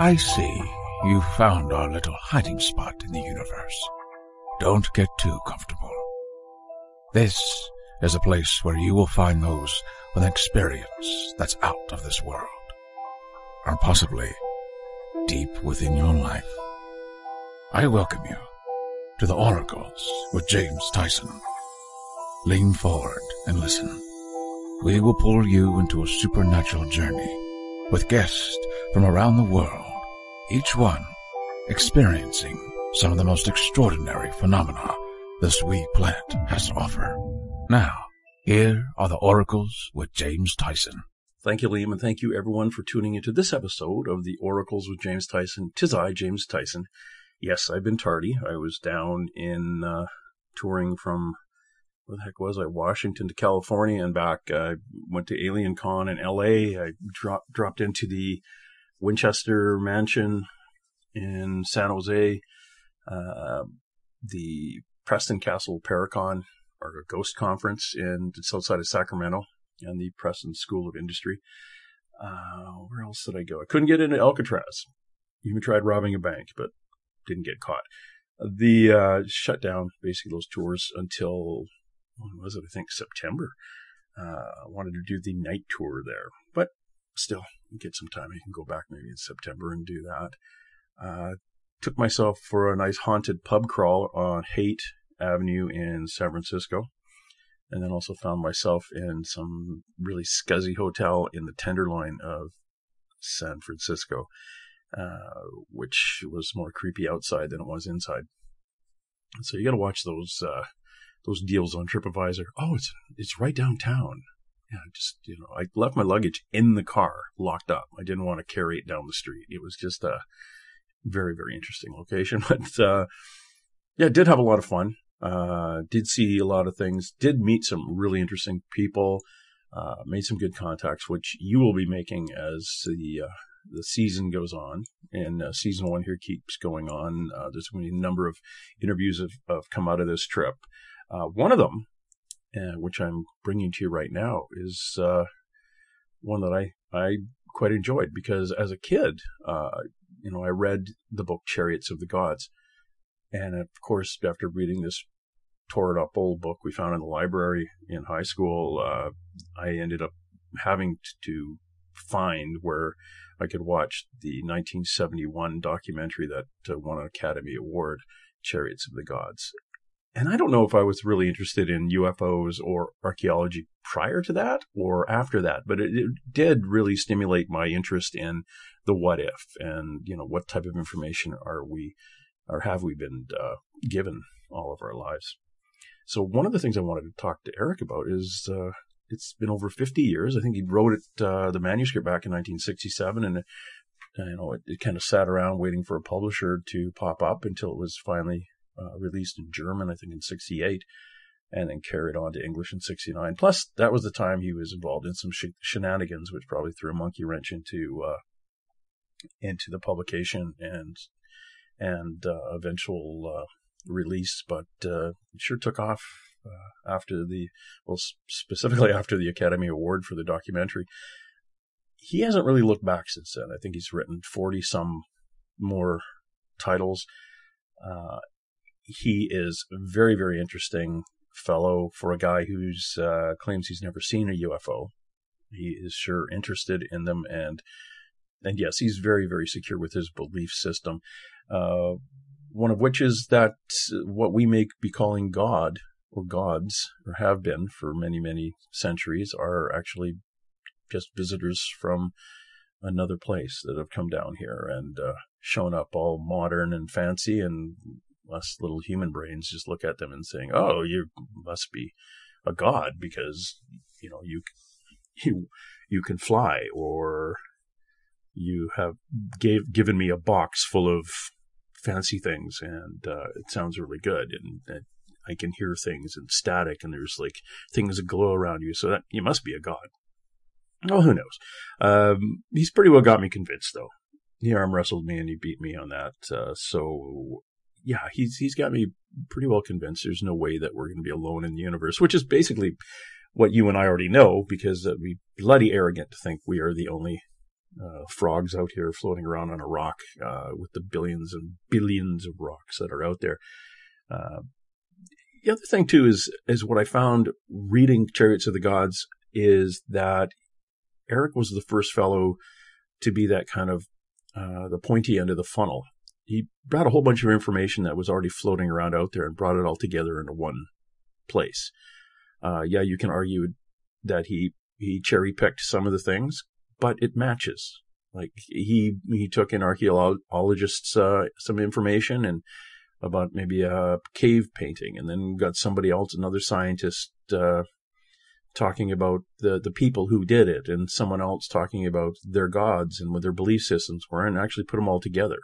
I see you found our little hiding spot in the universe. Don't get too comfortable. This is a place where you will find those with an experience that's out of this world, or possibly deep within your life. I welcome you to the Oracles with James Tyson. Lean forward and listen. We will pull you into a supernatural journey with guests from around the world, each one experiencing some of the most extraordinary phenomena this wee planet has to offer. Now, here are the Oracles with James Tyson. Thank you, Liam, and thank you, everyone, for tuning into this episode of the Oracles with James Tyson. 'Tis I, James Tyson. Yes, I've been tardy. I was down in touring from, where the heck was I, Washington to California and back. I went to Alien Con in L.A. I dropped into the Winchester Mansion in San Jose, the Preston Castle Paracon, or a ghost conference in just outside of Sacramento, and the Preston School of Industry. Where else did I go? I couldn't get into Alcatraz. Even tried robbing a bank, but didn't get caught. The shut down basically those tours until, when was it? I think September. I wanted to do the night tour there, but still get some time. I can go back maybe in September and do that. Took myself for a nice haunted pub crawl on Haight Avenue in San Francisco, and then also found myself in some really scuzzy hotel in the Tenderloin of San Francisco, which was more creepy outside than it was inside. And so you got to watch those deals on TripAdvisor. Oh, it's right downtown. Yeah, I left my luggage in the car, locked up. I didn't want to carry it down the street. It was just a very, very interesting location. But did have a lot of fun. Did see a lot of things. Did meet some really interesting people. Made some good contacts, which you will be making as the season goes on. And season 1 here keeps going on. There's going to be a number of interviews have come out of this trip. One of them, which I'm bringing to you right now, is one that I quite enjoyed, because as a kid, I read the book Chariots of the Gods. And of course, after reading this tore up old book we found in the library in high school, I ended up having to find where I could watch the 1971 documentary that won an Academy Award, Chariots of the Gods. And I don't know if I was really interested in UFOs or archaeology prior to that or after that, but it did really stimulate my interest in the what if, and, what type of information have we been given all of our lives. So one of the things I wanted to talk to Eric about is, it's been over 50 years. I think he wrote the manuscript back in 1967, and it kind of sat around waiting for a publisher to pop up until it was finally released in German, I think in 68, and then carried on to English in 69. Plus, that was the time he was involved in some shenanigans, which probably threw a monkey wrench into the publication and eventual release. But it sure took off specifically after the Academy Award for the documentary. He hasn't really looked back since then. I think he's written 40 some more titles. He is a very, very interesting fellow for a guy who's claims he's never seen a UFO. He is sure interested in them, and yes, he's very, very secure with his belief system. One of which is that what we may be calling God or gods, or have been for many, many centuries, are actually just visitors from another place that have come down here and shown up all modern and fancy, and us little human brains just look at them and saying, "Oh, you must be a god because you can fly, or you have given me a box full of fancy things, and it sounds really good, and I can hear things and static, and there's like things that glow around you, so that you must be a god." Oh, who knows? He's pretty well got me convinced, though. He arm wrestled me and he beat me on that. So yeah, he's got me pretty well convinced there's no way that we're going to be alone in the universe, which is basically what you and I already know, because we're bloody arrogant to think we are the only frogs out here floating around on a rock with the billions and billions of rocks that are out there. The other thing, too, is what I found reading Chariots of the Gods is that Erich was the first fellow to be that kind of the pointy end of the funnel. He brought a whole bunch of information that was already floating around out there and brought it all together into one place. You can argue that he cherry-picked some of the things, but it matches. Like he took in archaeologists some information and about maybe a cave painting, and then got somebody else, another scientist, talking about the people who did it, and someone else talking about their gods and what their belief systems were, and actually put them all together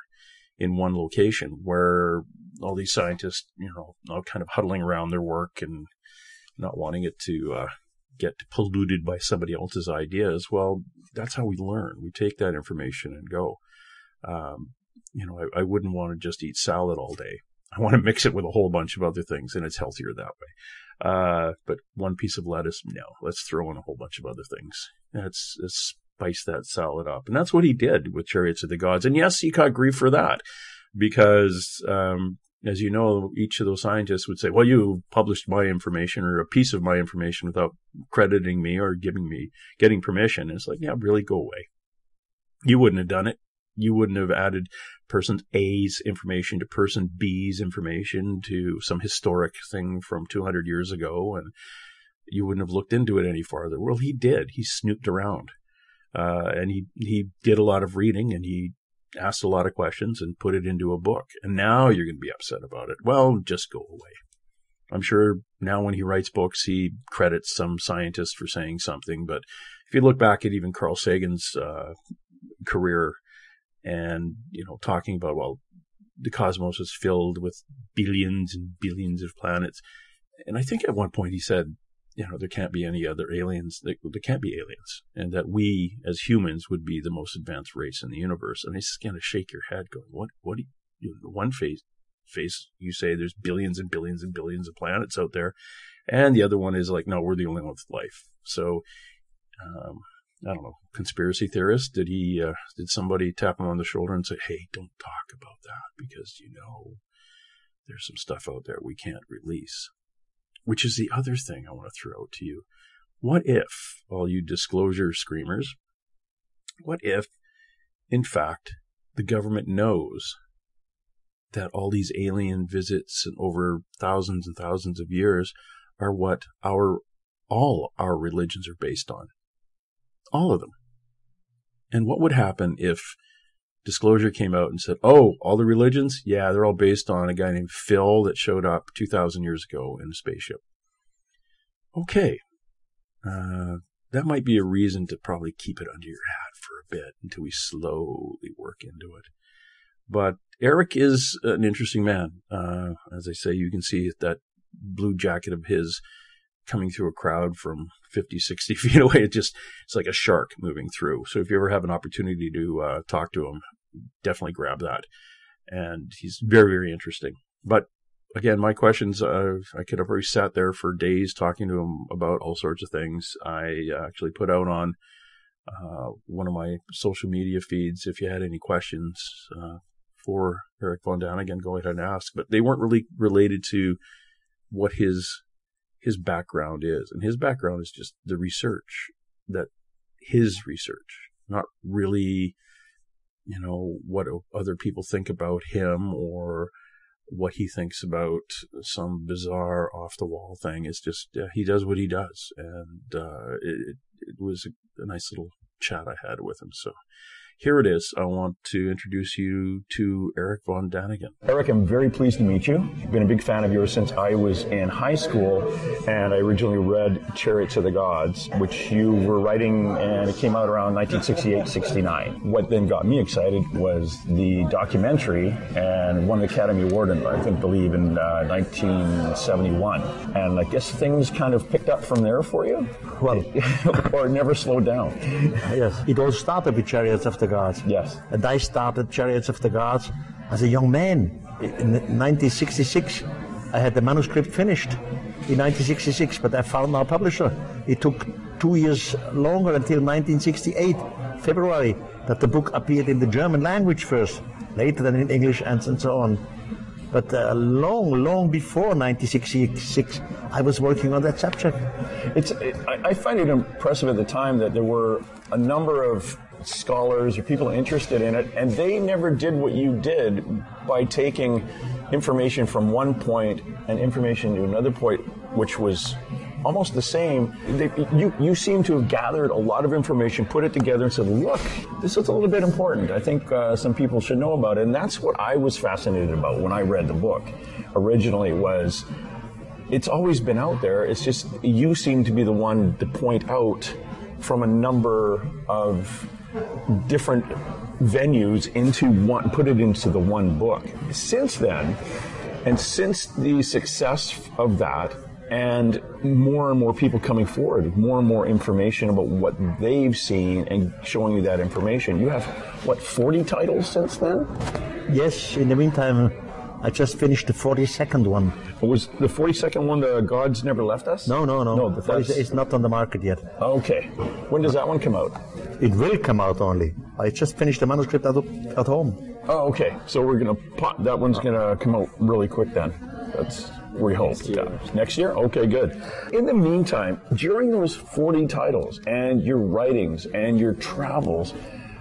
in one location where all these scientists, all kind of huddling around their work and not wanting it to get polluted by somebody else's ideas. Well, that's how we learn. We take that information and go. I wouldn't want to just eat salad all day. I want to mix it with a whole bunch of other things, and it's healthier that way. But one piece of lettuce, no. Let's throw in a whole bunch of other things. Let's spice that salad up. And that's what he did with Chariots of the Gods. And yes, he caught grief for that because, as you know, each of those scientists would say, well, you published my information or a piece of my information without crediting me or getting permission. And it's like, yeah, really, go away. You wouldn't have done it. You wouldn't have added person A's information to person B's information to some historic thing from 200 years ago, and you wouldn't have looked into it any farther. Well, he did. He snooped around, and he did a lot of reading, and he asked a lot of questions and put it into a book. And now you're going to be upset about it. Well, just go away. I'm sure now when he writes books, he credits some scientist for saying something. But if you look back at even Carl Sagan's career, and, talking about, well, the cosmos is filled with billions and billions of planets. And I think at one point he said, there can't be any other aliens. There can't be aliens. And that we as humans would be the most advanced race in the universe. And it's kind of shake your head going, what do you, one face you say there's billions and billions and billions of planets out there. And the other one is like, no, we're the only one with life. So, I don't know, conspiracy theorist, did somebody tap him on the shoulder and say, hey, don't talk about that because, there's some stuff out there we can't release, which is the other thing I want to throw out to you. What if, all you disclosure screamers, what if, in fact, the government knows that all these alien visits and over thousands and thousands of years are what all our religions are based on? All of them. And what would happen if Disclosure came out and said, oh, all the religions? Yeah, they're all based on a guy named Phil that showed up 2,000 years ago in a spaceship. Okay. That might be a reason to probably keep it under your hat for a bit until we slowly work into it. But Erich is an interesting man. As I say, you can see that blue jacket of his coming through a crowd from 50, 60 feet away. It's like a shark moving through. So if you ever have an opportunity to talk to him, definitely grab that. And he's very, very interesting. But again, my questions, I could have already sat there for days talking to him about all sorts of things. I actually put out on one of my social media feeds, if you had any questions for Erich von Daniken, go ahead and ask. But they weren't really related to what his background is. And his background is just the research, not really, what other people think about him or what he thinks about some bizarre off-the-wall thing. It's just, he does what he does. And it was a nice little chat I had with him. So here it is. I want to introduce you to Erich von Daniken. Erich, I'm very pleased to meet you. I've been a big fan of yours since I was in high school, and I originally read Chariots of the Gods, which you were writing, and it came out around 1968-69. What then got me excited was the documentary, and won the Academy Award, I believe, in 1971. And I guess things kind of picked up from there for you? Well, or it never slowed down? Yes, it all started with Chariots of the Gods. Yes. And I started Chariots of the Gods as a young man. In 1966, I had the manuscript finished in 1966, but I found our publisher. It took 2 years longer until 1968, February, that the book appeared in the German language first, later than in English and so on. But long before 1966, I was working on that subject. I find it impressive at the time that there were a number of scholars or people interested in it, and they never did what you did by taking information from one point and information to another point, which was almost the same. You seem to have gathered a lot of information, put it together, and said, look, this is a little bit important. I think some people should know about it. And that's what I was fascinated about when I read the book. Originally was, it's always been out there. It's just you seem to be the one to point out from a number of different venues put it into the one book. Since then, and since the success of that, and more people coming forward, more and more information about what they've seen and showing you that information. You have, 40 titles since then? Yes, in the meantime, I just finished the 42nd one. Was the 42nd one the Gods Never Left Us? No. The 42nd is not on the market yet. Okay. When does that one come out? It will come out only. I just finished the manuscript at home. Oh, okay. So that one's gonna come out really quick then. That's, we hope. Next year? Okay, good. In the meantime, during those 40 titles and your writings and your travels,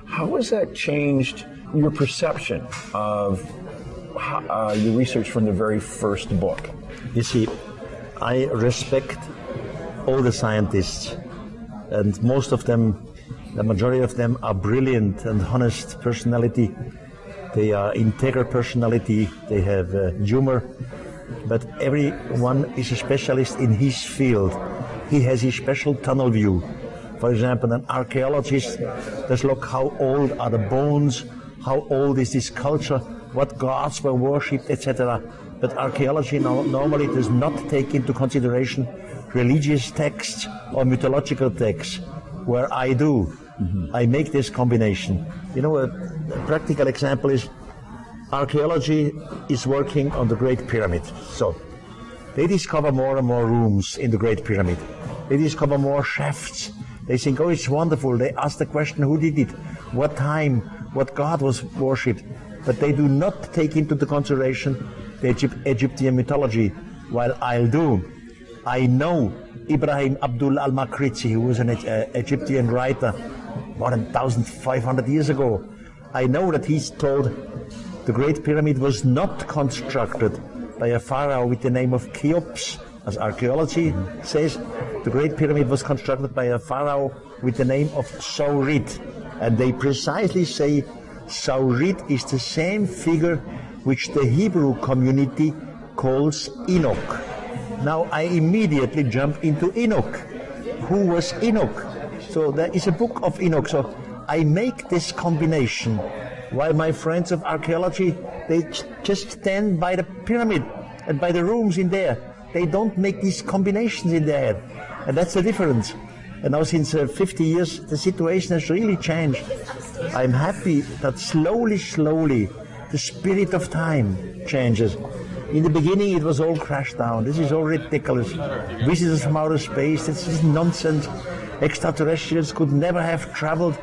how has that changed your perception of your research from the very first book? You see, I respect all the scientists, and most of them, the majority of them, are brilliant and honest personality. They are integral personality. They have humor. But everyone is a specialist in his field. He has his special tunnel view. For example, an archaeologist does look how old are the bones, how old is this culture, what gods were worshipped, etc. But archaeology normally does not take into consideration religious texts or mythological texts, where I do. Mm-hmm. I make this combination. You know, a practical example is archaeology is working on the Great Pyramid. So they discover more and more rooms in the Great Pyramid. They discover more shafts. They think, oh, it's wonderful. They ask the question, who did it? What time? What god was worshipped? But they do not take into the consideration the Egyptian mythology, while I do. I know Ibrahim Abdul al-Makrizi, who was an Egyptian writer more than 1,500 years ago. I know that he's told the Great Pyramid was not constructed by a pharaoh with the name of Cheops, as archaeology says. The Great Pyramid was constructed by a pharaoh with the name of Saurit. And they precisely say Saurit is the same figure which the Hebrew community calls Enoch. Now I immediately jump into Enoch. Who was Enoch? So there is a book of Enoch. So I make this combination, while my friends of archaeology, they just stand by the pyramid and by the rooms in there. They don't make these combinations in their head. And that's the difference. And now since 50 years, the situation has really changed. I'm happy that slowly, the spirit of time changes. In the beginning, it was all crashed down. This is all ridiculous. Visitors from outer space, this is nonsense. Extraterrestrials could never have traveled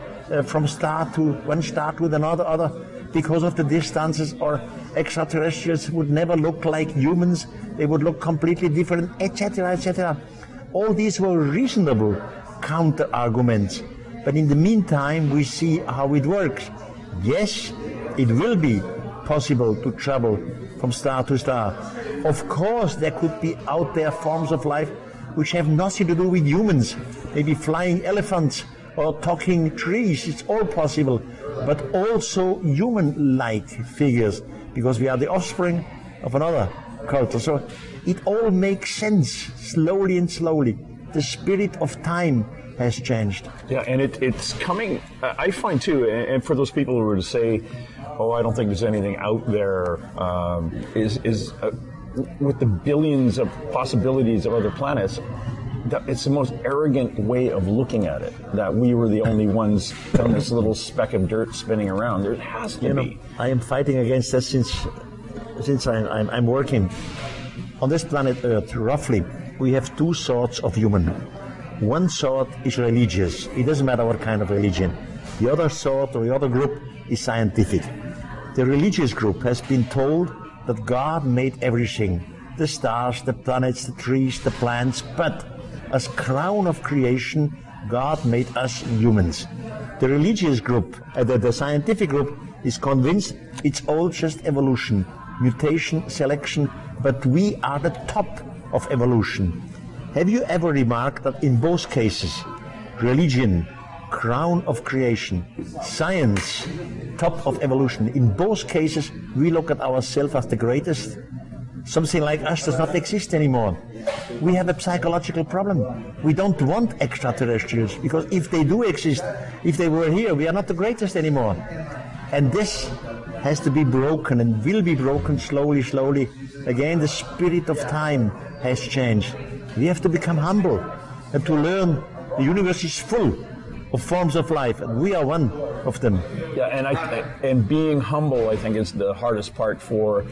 from one star to another because of the distances, or extraterrestrials would never look like humans. They would look completely different, etc., etc. All these were reasonable counter-arguments. But in the meantime, we see how it works. Yes, it will be possible to travel from star to star. Of course, there could be out there forms of life which have nothing to do with humans. Maybe flying elephants or talking trees. It's all possible. But also human-like figures, because we are the offspring of another culture. So it all makes sense, slowly and slowly. The spirit of time has changed. Yeah, and it's coming, I find too, and for those people who were to say, oh, I don't think there's anything out there, with the billions of possibilities of other planets, it's the most arrogant way of looking at it, that we were the only ones on this little speck of dirt spinning around. There has to be. I am fighting against that since I'm working. On this planet Earth, roughly, we have two sorts of human. One sort is religious. It doesn't matter what kind of religion. The other sort or the other group is scientific. The religious group has been told that God made everything. The stars, the planets, the trees, the plants, but as crown of creation, God made us humans. The religious group, the scientific group, is convinced it's all just evolution, mutation, selection, but we are the top of evolution. Have you ever remarked that in both cases, religion, crown of creation, science, top of evolution, in both cases we look at ourselves as the greatest? Something like us does not exist anymore. We have a psychological problem. We don't want extraterrestrials, because if they do exist, if they were here, we are not the greatest anymore. And this has to be broken and will be broken slowly, slowly. Again, the spirit of time has changed. We have to become humble and to learn the universe is full of forms of life, and we are one of them. Yeah, and being humble, I think, is the hardest part for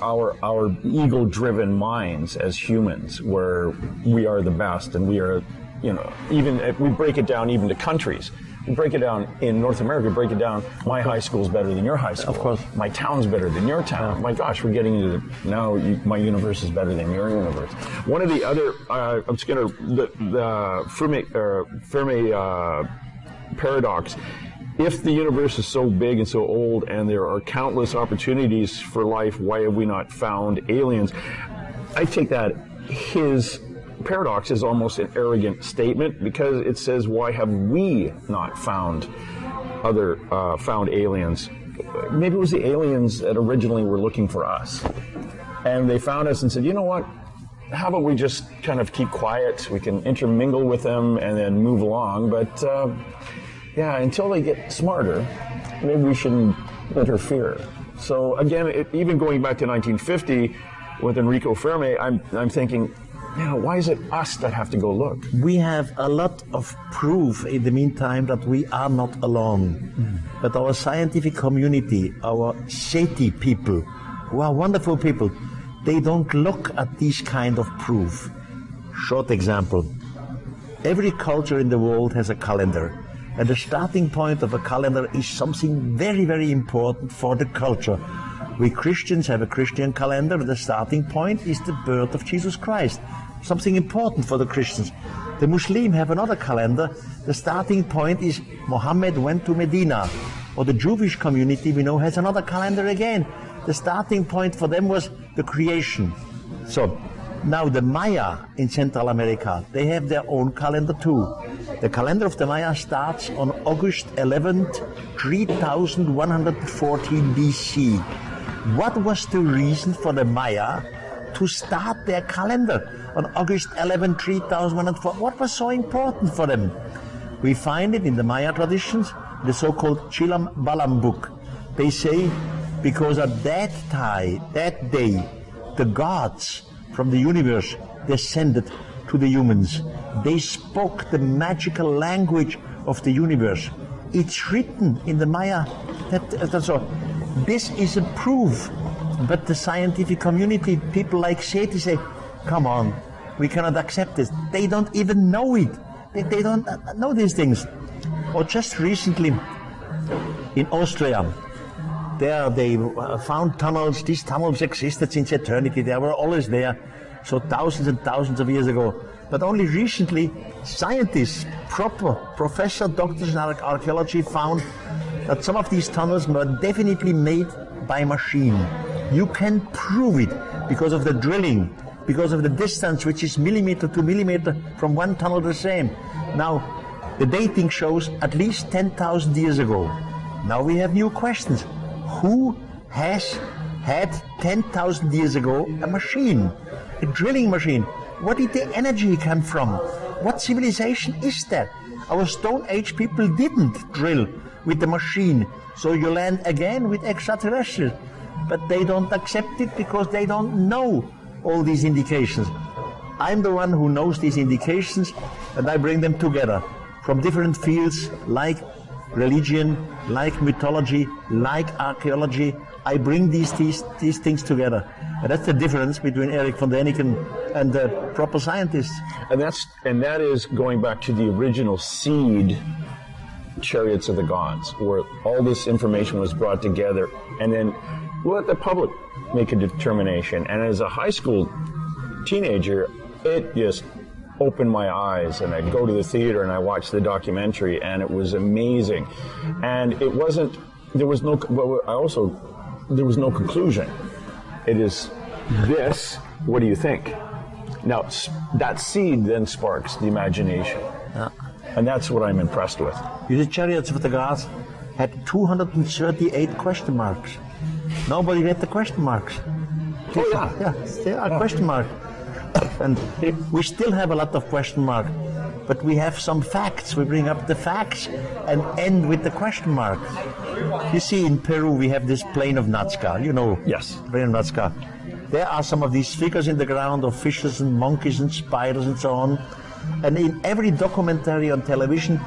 our ego-driven minds as humans, where we are the best, and we are, even if we break it down even to countries. We break it down in North America, break it down, my high school is better than your high school. Of course. My town's better than your town. Yeah. My gosh, we're getting into my universe is better than your universe. One of the other, the Fermi paradox. If the universe is so big and so old and there are countless opportunities for life, why have we not found aliens? I take that his paradox is almost an arrogant statement, because it says, why have we not found aliens? Maybe it was the aliens that originally were looking for us, and they found us and said, you know what, how about we just kind of keep quiet, we can intermingle with them and then move along, but until they get smarter, maybe we shouldn't interfere. So again, even going back to 1950 with Enrico Fermi, I'm thinking, why is it us that have to go look? We have a lot of proof in the meantime that we are not alone. But our scientific community, our SETI people, who are wonderful people, they don't look at these kind of proof. Short example. Every culture in the world has a calendar. And the starting point of a calendar is something very, very important for the culture. We Christians have a Christian calendar. The starting point is the birth of Jesus Christ. Something important for the Christians. The Muslims have another calendar. The starting point is Muhammad went to Medina. Or the Jewish community, we know, has another calendar again. The starting point for them was the creation. So, now the Maya in Central America, they have their own calendar too. The calendar of the Maya starts on August 11th, 3114 BC. What was the reason for the Maya to start their calendar on August 11, 3104? What was so important for them? We find it in the Maya traditions, the so-called Chilam Balam book. They say because at that day, the gods from the universe descended to the humans. They spoke the magical language of the universe. It's written in the Maya. That's all. This is a proof. But the scientific community, people like SETI say, come on, we cannot accept this. They don't even know it. They don't know these things. Or just recently in Austria, there they found tunnels. These tunnels existed since eternity. They were always there. So thousands and thousands of years ago. But only recently, scientists, professor, doctors in archaeology found that some of these tunnels were definitely made by machine. You can prove it because of the drilling, because of the distance, which is millimeter to millimeter from one tunnel to the same. Now, the dating shows at least 10,000 years ago. Now we have new questions. Who has had 10,000 years ago a machine, a drilling machine? Where did the energy come from? What civilization is that? Our Stone Age people didn't drill with the machine, so you land again with extraterrestrials. But they don't accept it because they don't know all these indications. I'm the one who knows these indications, and I bring them together from different fields like religion, like mythology, like archaeology. I bring these things together. And that's the difference between Erich von Daniken and the proper scientists. And that is going back to the original seed Chariots of the Gods, where all this information was brought together, and then let the public make a determination. And as a high school teenager, it just opened my eyes, and I'd go to the theater and I watched the documentary, and it was amazing. And there was no conclusion. It is this, what do you think? Now, that seed then sparks the imagination. Yeah. And that's what I'm impressed with. The Chariots of the Gods had 238 question marks. Nobody read the question marks. Oh, yeah. Yeah, they are question marks. And we still have a lot of question marks. But we have some facts. We bring up the facts and end with the question mark. You see, in Peru, we have this plain of Nazca. You know, yes, plain of Nazca. There are some of these figures in the ground of fishes and monkeys and spiders and so on. And in every documentary on television,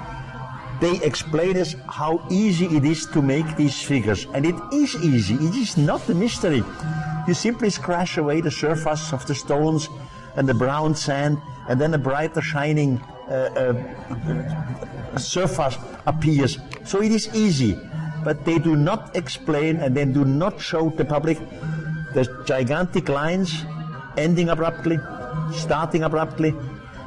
they explain us how easy it is to make these figures. And it is easy. It is not a mystery. You simply scratch away the surface of the stones and the brown sand, and then a brighter shining surface appears. So it is easy. But they do not explain, and they do not show the public the gigantic lines ending abruptly, starting abruptly,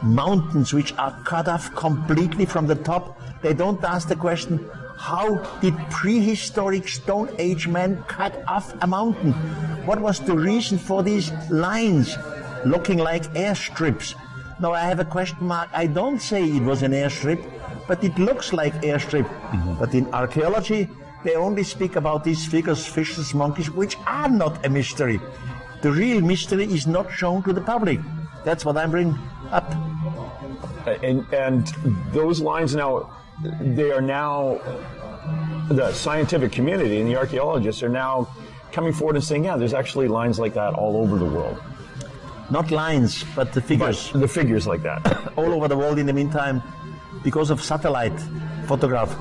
mountains which are cut off completely from the top. They don't ask the question, how did prehistoric Stone Age men cut off a mountain? What was the reason for these lines looking like airstrips? Now I have a question mark. I don't say it was an airstrip, but it looks like airstrip. Mm-hmm. But in archaeology, they only speak about these figures, fishes, monkeys, which are not a mystery. The real mystery is not shown to the public. That's what I bring up. And those lines now, they are now, the scientific community and the archaeologists are now coming forward and saying, yeah, there's actually lines like that all over the world. Not lines, but the figures. But the figures like that. All over the world in the meantime, because of satellite photograph.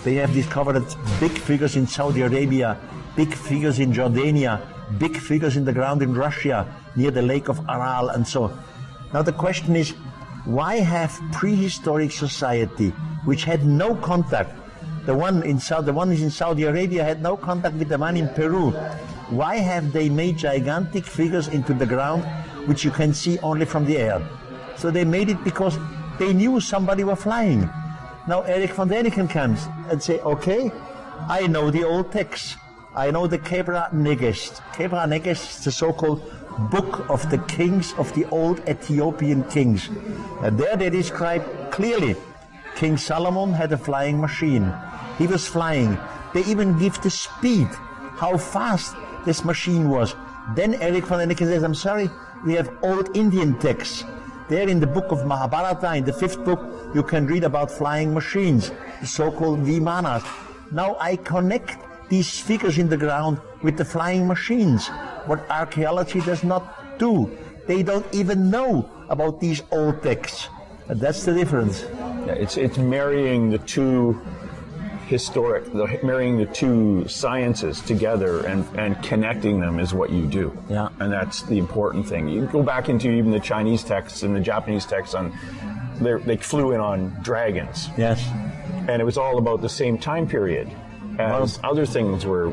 They have discovered big figures in Saudi Arabia, big figures in Jordania, big figures in the ground in Russia, near the Lake of Aral and so on. Now the question is, why have prehistoric society, which had no contact, the one in Saudi Arabia had no contact with the one in Peru, why have they made gigantic figures into the ground, which you can see only from the air? So they made it because they knew somebody was flying. Now Erich von Däniken comes and say, okay, I know the old texts. I know the Kebra Negest. Kebra Negest is the so-called book of the kings of the old Ethiopian kings. And there they describe clearly King Solomon had a flying machine. He was flying. They even give the speed, how fast this machine was. Then Erich von Daniken says, I'm sorry, we have old Indian texts. There in the book of Mahabharata, in the 5th book, you can read about flying machines, the so-called Vimanas. Now I connect these figures in the ground with the flying machines, what archaeology does not do. They don't even know about these old texts. And that's the difference. Yeah, it's marrying the two marrying the two sciences together and connecting them is what you do. Yeah. And that's the important thing. You go back into even the Chinese texts and the Japanese texts they flew in on dragons. Yes. And it was all about the same time period as other things were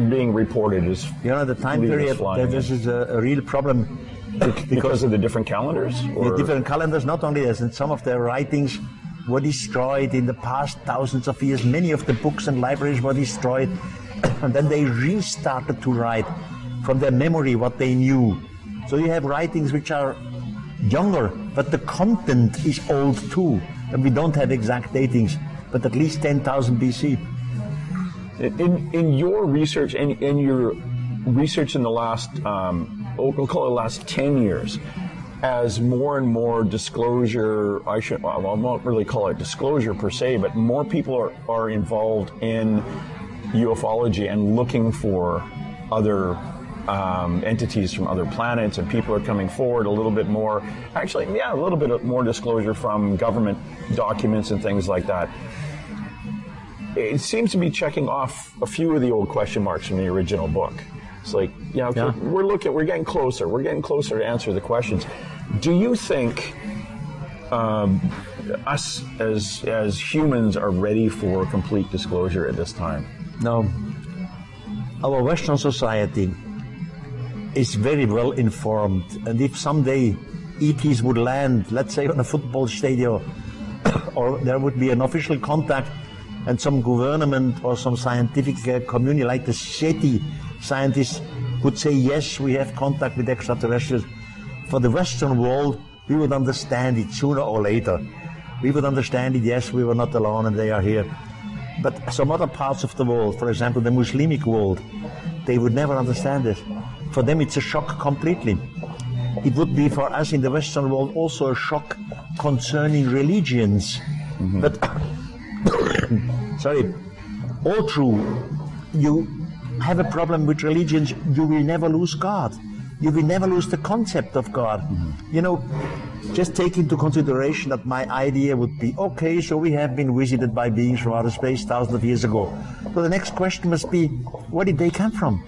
being reported as the time period, this is a real problem. Because of the different calendars? The different calendars, not only this, and some of their writings were destroyed in the past thousands of years. Many of the books and libraries were destroyed, and then they restarted to write from their memory what they knew. So you have writings which are younger, but the content is old too, and we don't have exact datings, but at least 10,000 BC. In your research, in your research in the last, we'll call it the last 10 years, as more and more disclosure, I won't really call it disclosure per se, but more people are involved in ufology and looking for other entities from other planets, and people are coming forward a little bit more, a little bit more disclosure from government documents and things like that. it seems to be checking off a few of the old question marks from the original book. It's like, we're getting closer to answer the questions. Do you think us as humans are ready for complete disclosure at this time? No. Our Western society is very well informed, and if someday ETs would land, let's say on a football stadium, or there would be an official contact, and some government or some scientific community like the SETI scientists would say, yes, we have contact with extraterrestrials, for the Western world, we would understand it sooner or later. We would understand it, yes, we were not alone and they are here. But some other parts of the world, for example, the Muslimic world, they would never understand it. For them, it's a shock completely. It would be for us in the Western world also a shock concerning religions. Mm-hmm. But, sorry, all true. You have a problem with religions, you will never lose God. You will never lose the concept of God. Mm-hmm. You know, just take into consideration that my idea would be, okay, so we have been visited by beings from outer space thousands of years ago. So the next question must be, where did they come from?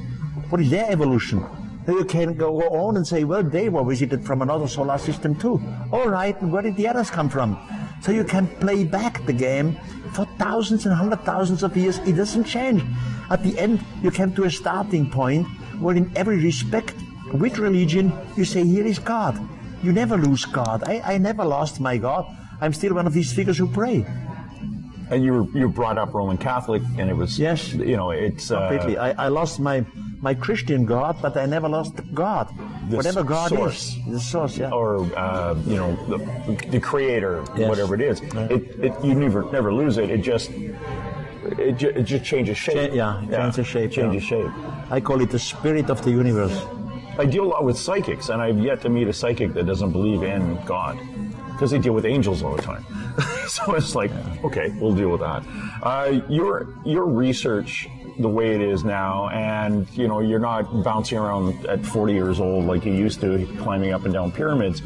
What is their evolution? Then you can go on and say, well, they were visited from another solar system too. All right, and where did the others come from? So you can play back the game for thousands and hundred thousands of years. It doesn't change. At the end, you come to a starting point where in every respect, with religion, you say, here is God. You never lose God. I never lost my God. I'm still one of these figures who pray. And you were brought up Roman Catholic, and it was, yes, you know, it's... completely. I lost my Christian God, but I never lost God. Whatever God source. is. The source, yeah. Or, you know, the creator, yes. Whatever it is. Yeah. You never lose it. It just changes shape. Changes shape. Changes shape. I call it the spirit of the universe. I deal a lot with psychics, and I've yet to meet a psychic that doesn't believe in God, because they deal with angels all the time. So it's like, okay, we'll deal with that. Your research, the way it is now, and you know, you're not bouncing around at 40 years old like you used to, climbing up and down pyramids.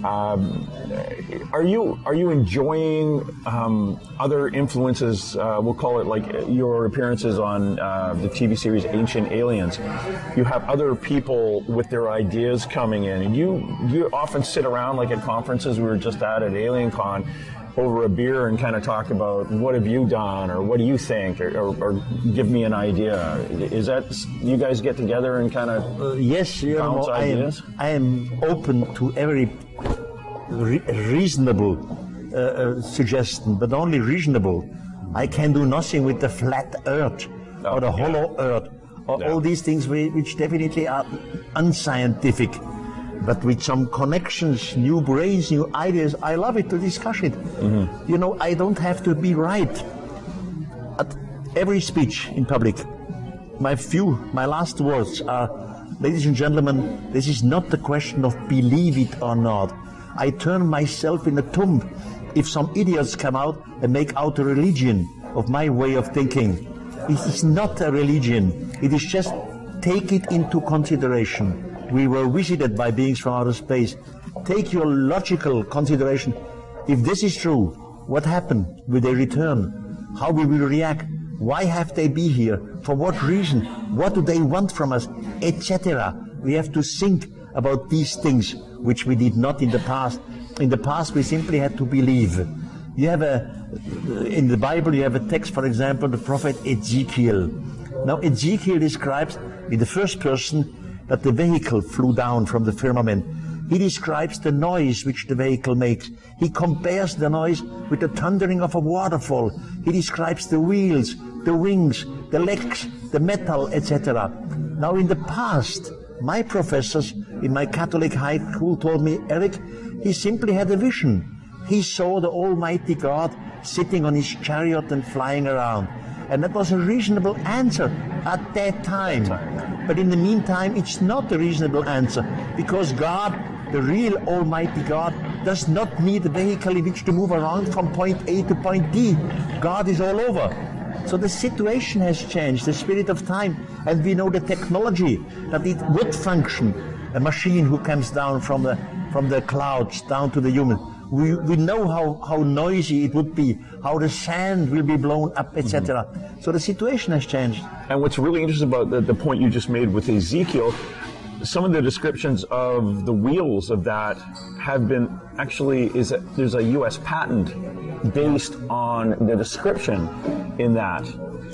Are you enjoying other influences? We'll call it like your appearances on the TV series Ancient Aliens. You have other people with their ideas coming in, and you often sit around like at conferences. We were just at AlienCon over a beer and kind of talk about what have you done, or what do you think, or give me an idea. Is that, you guys get together and kind of yes, bounce ideas? I am open to every reasonable suggestion, but only reasonable. I can do nothing with the flat earth or the hollow earth or all these things which definitely are unscientific. But with some connections, new brains, new ideas, I love it to discuss it. Mm-hmm. You know, I don't have to be right at every speech in public. My last words are, ladies and gentlemen, this is not the question of believe it or not. I turn myself in a tomb if some idiots come out and make out a religion of my way of thinking. It is not a religion. It is just take it into consideration. We were visited by beings from outer space. Take your logical consideration. If this is true, what happened? Will they return? How will we react? Why have they been here? For what reason? What do they want from us? Etc. We have to think about these things, which we did not in the past. In the past, we simply had to believe. You have in the Bible, you have a text, for example, the prophet Ezekiel. Now, Ezekiel describes in the first person that the vehicle flew down from the firmament. He describes the noise which the vehicle makes. He compares the noise with the thundering of a waterfall. He describes the wheels, the wings, the legs, the metal, etc. Now, in the past, my professors in my Catholic high school told me, Erich, he simply had a vision. He saw the Almighty God sitting on his chariot and flying around. And that was a reasonable answer at that time. But in the meantime, it's not a reasonable answer, because God, the real Almighty God, does not need a vehicle in which to move around from point A to point D. God is all over. So the situation has changed, the spirit of time, and we know the technology that it would function. A machine who comes down from the clouds down to the human We know how noisy it would be, how the sand will be blown up, etc. So the situation has changed. And what's really interesting about the point you just made with Ezekiel, some of the descriptions of the wheels of that have been actually, there's a U.S. patent based on the description in that,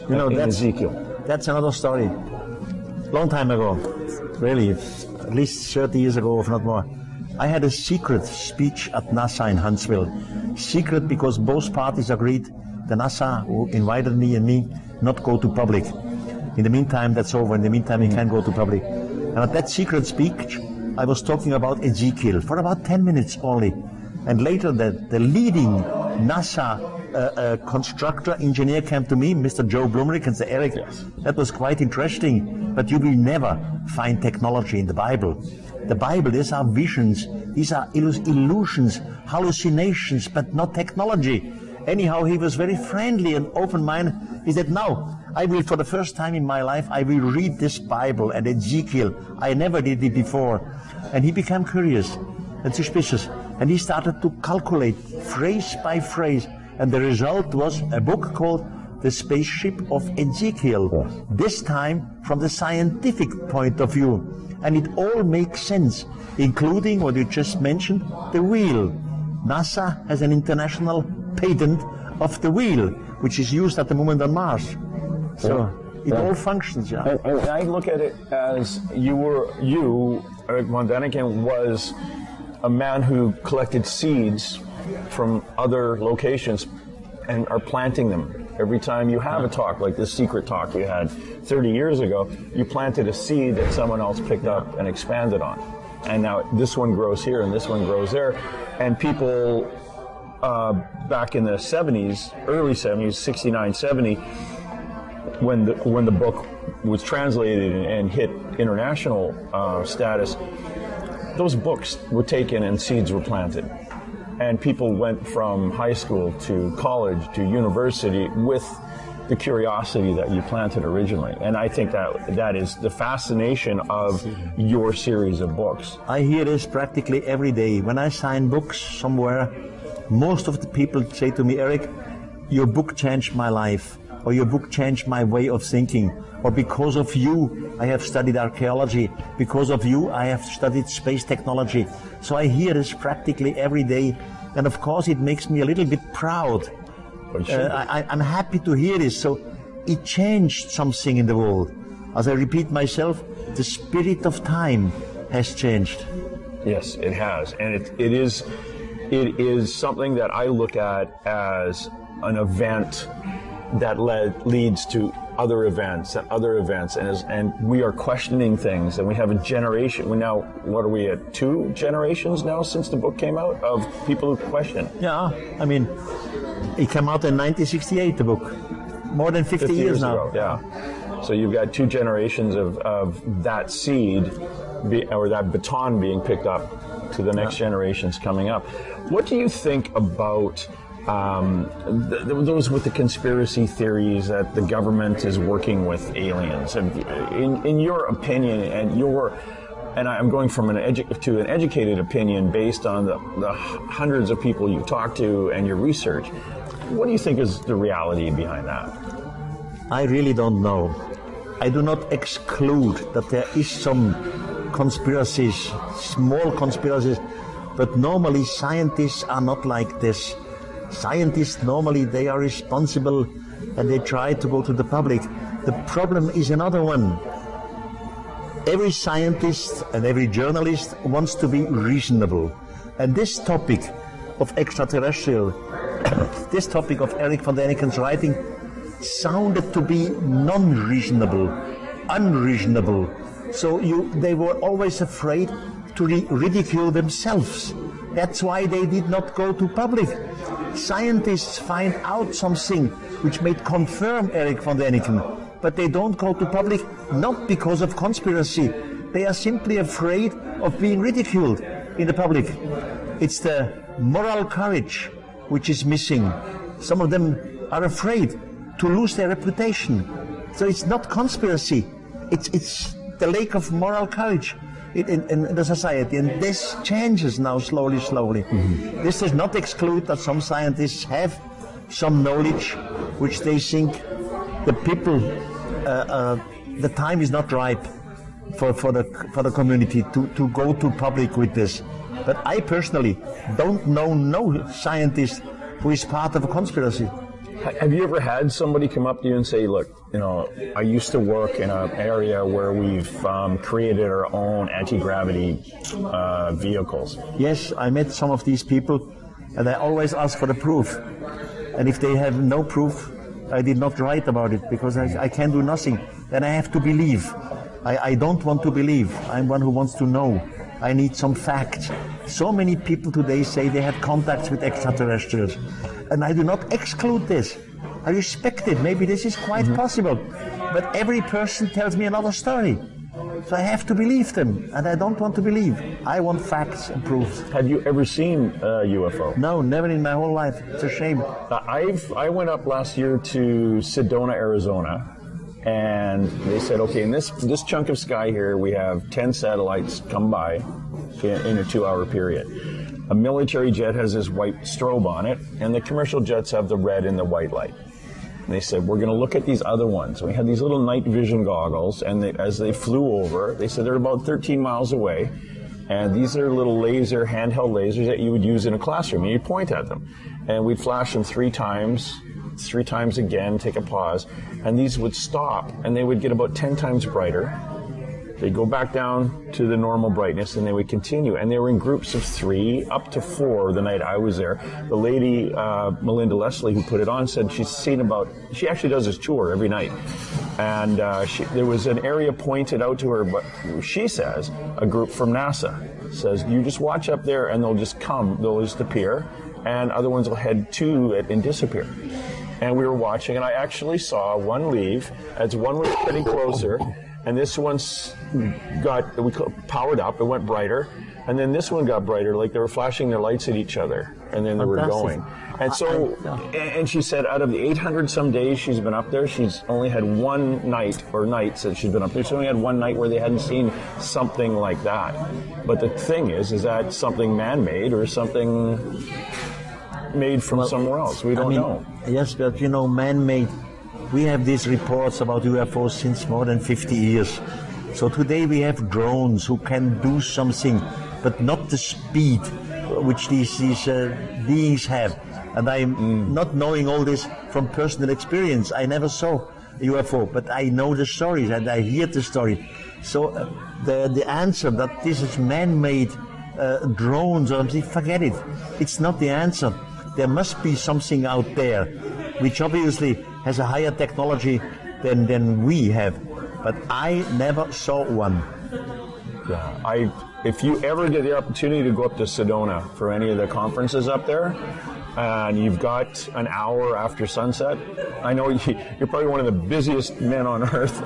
in Ezekiel. That's another story. Long time ago, really, at least 30 years ago, if not more, I had a secret speech at NASA in Huntsville. Secret because both parties agreed, the NASA who invited me and me, not go to public. In the meantime, that's over. In the meantime, we can go to public. And at that secret speech, I was talking about Ezekiel for about 10 minutes only. And later, the leading NASA constructor, engineer came to me, Mr. Joe Blumerick, and said, Erich, that was quite interesting, but you will never find technology in the Bible. The Bible, these are visions, these are illusions, hallucinations, but not technology. Anyhow, he was very friendly and open-minded. He said, now, I will, for the first time in my life, I will read this Bible and Ezekiel. I never did it before. And he became curious and suspicious. And he started to calculate phrase by phrase. And the result was a book called The Spaceship of Ezekiel. This time from the scientific point of view. And it all makes sense, including what you just mentioned, the wheel. NASA has an international patent of the wheel, which is used at the moment on Mars. So it all functions, yeah. And I look at it as Erich von Daniken, was a man who collected seeds from other locations and are planting them. Every time you have a talk, like this secret talk you had 30 years ago, you planted a seed that someone else picked up and expanded on. And now this one grows here and this one grows there. And people back in the 70s, early 70s, 69, 70, when the book was translated and hit international status, those books were taken and seeds were planted. And people went from high school to college to university with the curiosity that you planted originally. And I think that is the fascination of your series of books. I hear this practically every day. When I sign books somewhere, most of the people say to me, Erich, your book changed my life, or your book changed my way of thinking, or because of you, I have studied archaeology, because of you, I have studied space technology. So I hear this practically every day, and of course it makes me a little bit proud. I'm happy to hear this. So it changed something in the world. As I repeat myself, the spirit of time has changed. Yes, it has, and it is something that I look at as an event that leads to other events, and we are questioning things, and we have a generation. We now, what are we at, 2 generations now since the book came out of people who question? Yeah, I mean, it came out in 1968, the book. More than 50 years now. Ago, yeah. So you've got 2 generations of that seed, or that baton being picked up to the next generations coming up. What do you think about those with the conspiracy theories that the government is working with aliens? In your opinion, and I'm going from an educated opinion based on the hundreds of people you've talked to and your research, what do you think is the reality behind that? I really don't know. I do not exclude that there is some conspiracies, small conspiracies, but normally scientists are not like this. Scientists, normally, they are responsible and they try to go to the public. The problem is another one. Every scientist and every journalist wants to be reasonable. And this topic of extraterrestrial, this topic of Erich von Daniken's writing sounded to be non-reasonable, unreasonable. So they were always afraid to ridicule themselves. That's why they did not go to public. Scientists find out something which may confirm Erich von Daniken, but they don't go to public, not because of conspiracy. They are simply afraid of being ridiculed in the public. It's the moral courage which is missing. Some of them are afraid to lose their reputation. So it's not conspiracy. It's the lack of moral courage. in the society, and this changes now slowly. This does not exclude that some scientists have some knowledge which they think the people, the time is not ripe for the community to go to public with this. But I personally don't know no scientist who is part of a conspiracy. Have you ever had somebody come up to you and say, look, I used to work in an area where we've created our own anti-gravity vehicles? Yes, I met some of these people, and I always ask for the proof. And if they have no proof, I did not write about it, because I can do nothing. Then I have to believe. I don't want to believe. I'm one who wants to know. I need some facts. So many people today say they had contacts with extraterrestrials. And I do not exclude this. I respect it. Maybe this is quite possible. But every person tells me another story. So I have to believe them. And I don't want to believe. I want facts and proofs. Have you ever seen a UFO? No, never in my whole life. It's a shame. I went up last year to Sedona, Arizona. And they said, okay, in this chunk of sky here, we have 10 satellites come by in a 2-hour period. A military jet has this white strobe on it, and the commercial jets have the red and the white light. And they said, we're going to look at these other ones. We had these little night vision goggles, and as they flew over, they said they're about 13 miles away. And these are little handheld lasers that you would use in a classroom, and you'd point at them. And we'd flash them 3 times again, take a pause, and these would stop, and they would get about 10 times brighter. They'd go back down to the normal brightness, and they would continue. And they were in groups of 3, up to 4 the night I was there. The lady, Melinda Leslie, who put it on, said she actually does this tour every night. And there was an area pointed out to her, but she says, a group from NASA says, you just watch up there, and they'll just appear, and other ones will head to it and disappear. And we were watching, and I actually saw one leave as one was getting closer, and this one's powered up, it went brighter, and then this one got brighter, like they were flashing their lights at each other, and then they were going. And so, and she said out of the 800 some days she's been up there, she's only had one night, or nights that she's been up there, she only had one night where they hadn't seen something like that. But the thing is that something man-made or something made from somewhere else? We don't know. Yes, but man-made. We have these reports about UFOs since more than 50 years. So today we have drones who can do something, but not the speed which these beings have. And I'm not knowing all this from personal experience. I never saw a UFO, but I know the stories and I hear the story. So the answer that this is man-made drones or something, forget it. It's not the answer. There must be something out there which obviously has a higher technology than we have. But I never saw one. Yeah, if you ever get the opportunity to go up to Sedona for any of the conferences up there, and you've got an hour after sunset, I know you're probably one of the busiest men on earth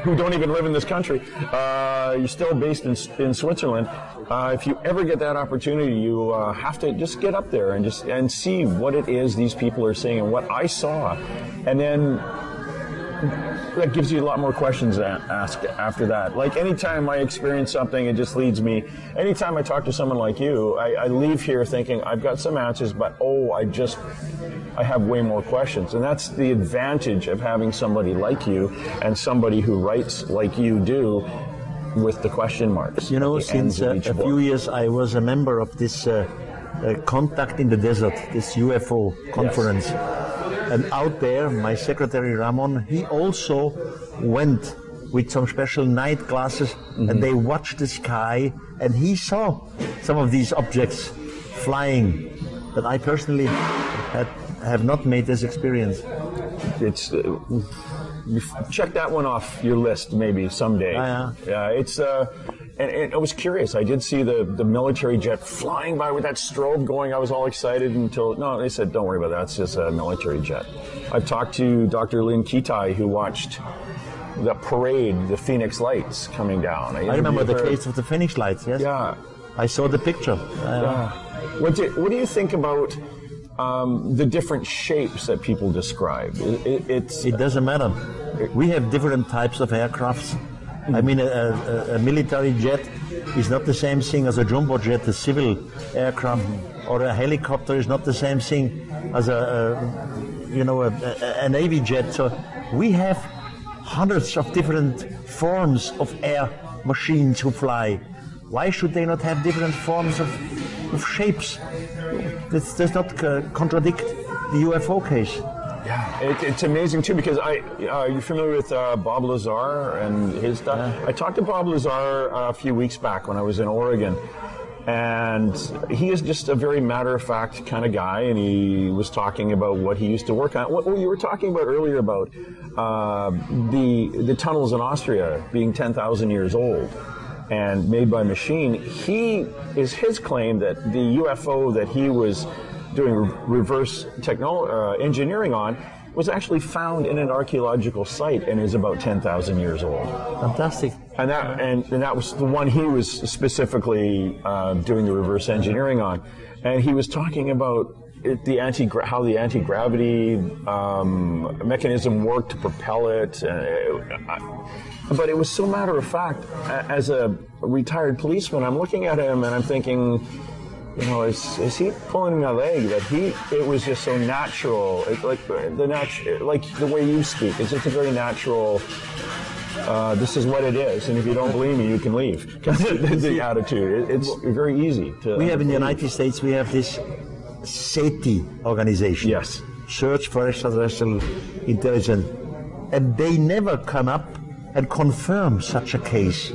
who don't even live in this country. You're still based in Switzerland. If you ever get that opportunity, you have to just get up there and see what it is these people are saying and what I saw. And then that gives you a lot more questions to ask after that. Like anytime I experience something, it just leads me. Anytime I talk to someone like you, I leave here thinking I've got some answers, but I have way more questions. And that's the advantage of having somebody like you and somebody who writes like you do with the question marks. Since a few years I was a member of this Contact in the Desert, this UFO conference. Yes. And out there, my secretary Ramon, he also went with some special night glasses, and they watched the sky, and he saw some of these objects flying. But I personally have not made this experience. It's check that one off your list maybe someday. Yeah, it's and I was curious. I did see the military jet flying by with that strobe going. I was all excited until they said, don't worry about that. It's just a military jet. I've talked to Dr. Lynn Kitai, who watched the parade, the Phoenix Lights coming down. I remember the case of the Phoenix Lights. Yes. Yeah. I saw the picture. Yeah. What do you think about the different shapes that people describe? It doesn't matter. We have different types of aircrafts, I mean, a military jet is not the same thing as a jumbo jet, a civil aircraft, or a helicopter is not the same thing as a Navy jet. So we have hundreds of different forms of air machines who fly. Why should they not have different forms of shapes? This does not contradict the UFO case. Yeah, it's amazing too, because you're familiar with Bob Lazar and his stuff. Yeah. I talked to Bob Lazar a few weeks back when I was in Oregon, and he is just a very matter-of-fact kind of guy, and he was talking about what he used to work on. What you were talking about earlier about the tunnels in Austria being 10,000 years old and made by machine. His claim that the UFO that he was doing reverse engineering on was actually found in an archaeological site and is about 10,000 years old. Fantastic. And that was the one he was specifically doing the reverse engineering on. And he was talking about how the anti-gravity mechanism worked to propel it. But it was so matter of fact. As a retired policeman, I'm looking at him and I'm thinking, is he pulling my leg? It was just so natural. It's like the way you speak. It's just a very natural. This is what it is, and if you don't believe me, you can leave. The attitude. It's very easy to. We have in the United States. We have this SETI organization. Yes. Search for Extraterrestrial Intelligence, and they never come up and confirm such a case.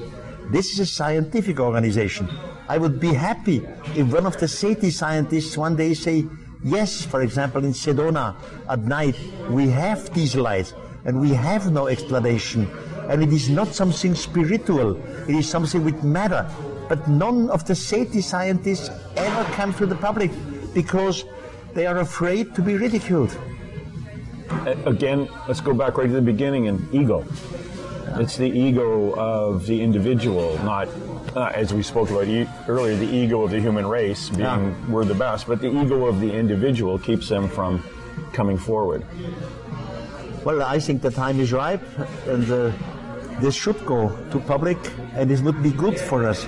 This is a scientific organization. I would be happy if one of the SETI scientists one day say, yes, for example, in Sedona at night, we have these lights and we have no explanation. And it is not something spiritual, it is something with matter. But none of the SETI scientists ever come to the public because they are afraid to be ridiculed. Again, let's go back right to the beginning and ego. It's the ego of the individual, not, as we spoke about earlier, the ego of the human race being we're the best, but the ego of the individual keeps them from coming forward. Well, I think the time is ripe, and this should go to public, and this would be good for us.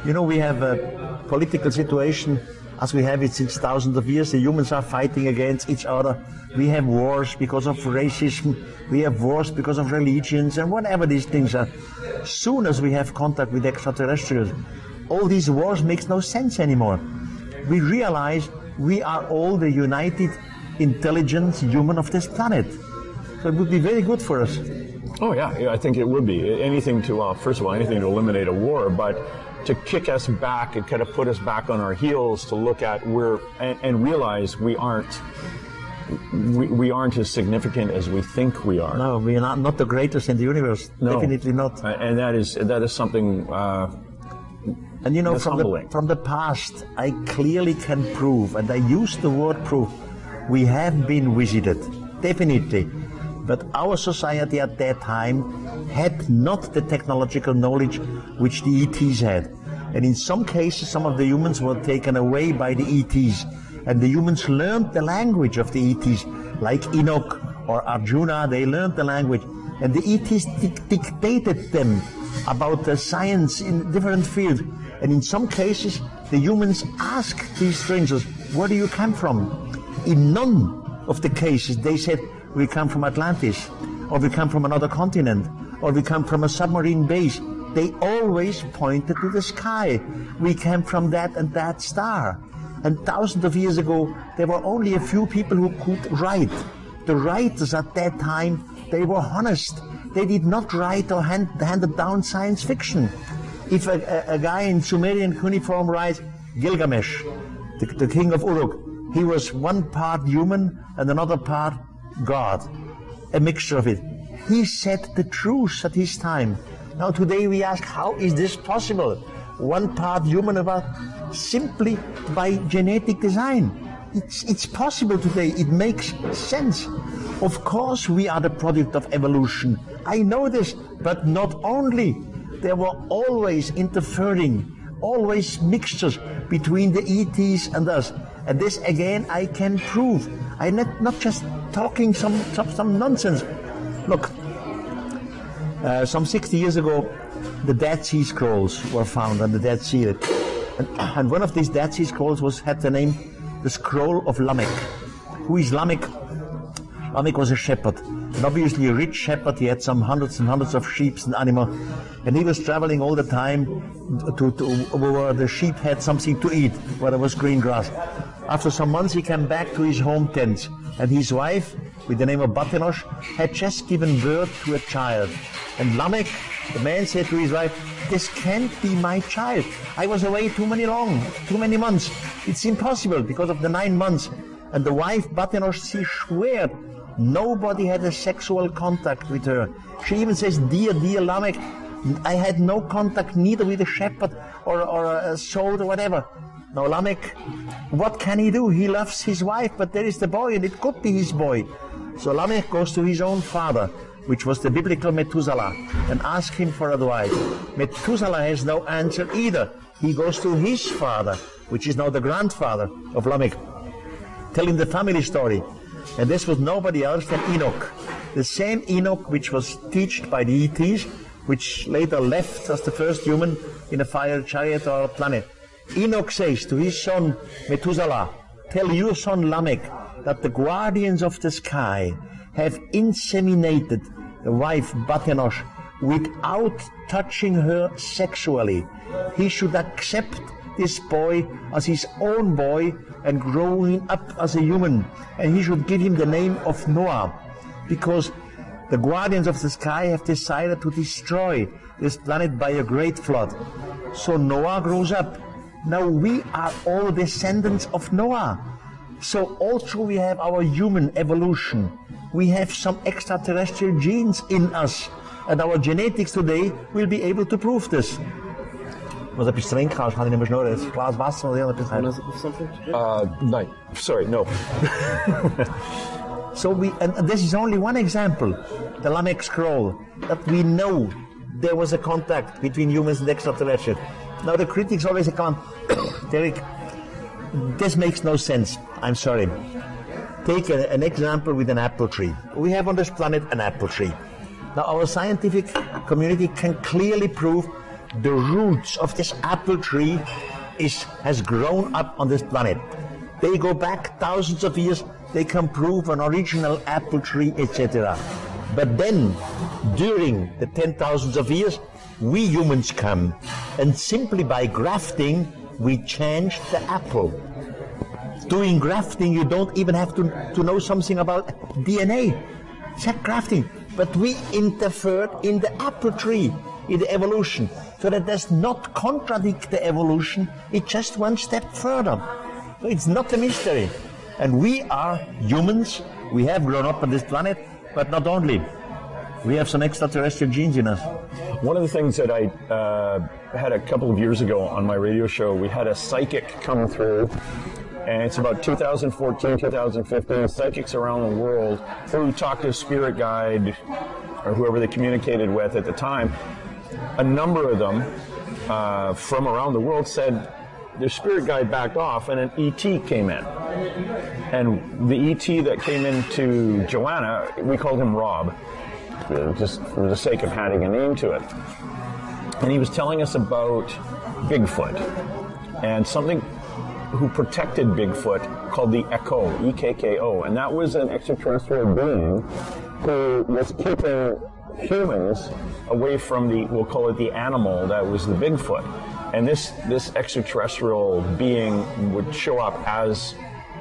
We have a political situation as we have it since thousands of years. The humans are fighting against each other. We have wars because of racism. We have wars because of religions and whatever these things are. Soon as we have contact with extraterrestrials, all these wars makes no sense anymore. We realize we are all the united intelligent human of this planet. So it would be very good for us. Oh yeah, I think it would be. Anything to, first of all, anything to eliminate a war, but to kick us back and kind of put us back on our heels to look at and realize we aren't as significant as we think we are. No, we are not the greatest in the universe. No. Definitely not. And that is something. And from the past, I clearly can prove, and I use the word proof, we have been visited, definitely. But our society at that time had not the technological knowledge which the ETs had. And in some cases, some of the humans were taken away by the ETs. And the humans learned the language of the ETs, like Enoch or Arjuna, they learned the language. And the ETs dictated them about the science in different fields. And in some cases, the humans asked these strangers, where do you come from? In none of the cases, they said, we come from Atlantis, or we come from another continent, or we come from a submarine base. They always pointed to the sky. We came from that and that star. And thousands of years ago, there were only a few people who could write. The writers at that time, they were honest. They did not write or handed down science fiction. If a guy in Sumerian cuneiform writes Gilgamesh, the king of Uruk, he was one part human and another part God, a mixture of it. He said the truth at his time. Now today we ask, how is this possible? One part human, about simply by genetic design. It's possible today. It makes sense. Of course we are the product of evolution. I know this, but not only. There were always interfering, always mixtures between the ETs and us. And this again I can prove. I'm not just talking some nonsense. Look, Some 60 years ago, the Dead Sea Scrolls were found on the Dead Sea. And one of these Dead Sea Scrolls had the name, the Scroll of Lamech. Who is Lamech? Lamech was a shepherd, and obviously a rich shepherd. He had some hundreds and hundreds of sheep and animals, and he was traveling all the time to where the sheep had something to eat, where there was green grass. After some months, he came back to his home tent, and his wife, with the name of Batenosh, had just given birth to a child. And Lamech, the man, said to his wife, "This can't be my child. I was away too many months. It's impossible because of the 9 months." And the wife, Batenosh, she swore nobody had a sexual contact with her. She even says, dear Lamech, I had no contact neither with a shepherd or a soul or whatever. Now Lamech, what can he do? He loves his wife, but there is the boy, and it could be his boy. So Lamech goes to his own father, which was the biblical Methuselah, and asks him for advice. Methuselah has no answer either. He goes to his father, which is now the grandfather of Lamech, tell him the family story. And this was nobody else than Enoch. The same Enoch which was taught by the ETs, which later left as the first human in a fire chariot or a planet. Enoch says to his son Methuselah, tell your son Lamech that the guardians of the sky have inseminated the wife Batenosh without touching her sexually. He should accept this boy as his own boy and growing up as a human, and he should give him the name of Noah, because the guardians of the sky have decided to destroy this planet by a great flood. So Noah grows up. Now we are all descendants of Noah. So also we have our human evolution. We have some extraterrestrial genes in us, and our genetics today will be able to prove this. Was etwas trinken kannst, kann ich nicht mehr schnurren. Ein Glas Wasser oder etwas? Nein. Sorry, no. So and this is only one example, the Lamech scroll, that we know there was a contact between humans and extraterrestrials. Now the critics always come, Derek, this makes no sense. I'm sorry. Take an example with an apple tree. We have on this planet an apple tree. Now our scientific community can clearly prove the roots of this apple tree has grown up on this planet. They go back thousands of years. They can prove an original apple tree, etc. But then, during the 10,000s of years, we humans come, and simply by grafting, we change the apple. Doing grafting, you don't even have to know something about DNA. It's not grafting. But we interfered in the apple tree, in the evolution, so that does not contradict the evolution. It's just one step further. So it's not a mystery. And we are humans. We have grown up on this planet, but not only. We have some extraterrestrial genes in us. One of the things that I had a couple of years ago on my radio show, we had a psychic come through, and it's about 2014, 2015, psychics around the world who talked to a spirit guide or whoever they communicated with at the time. A number of them from around the world said their spirit guide backed off and an ET came in. And the ET that came into Joanna, we called him Rob, just for the sake of adding a name to it. And he was telling us about Bigfoot and something who protected Bigfoot called the Echo, E-K-K-O. And that was an extraterrestrial being who was keeping humans away from we'll call it the animal that was the Bigfoot. And this extraterrestrial being would show up as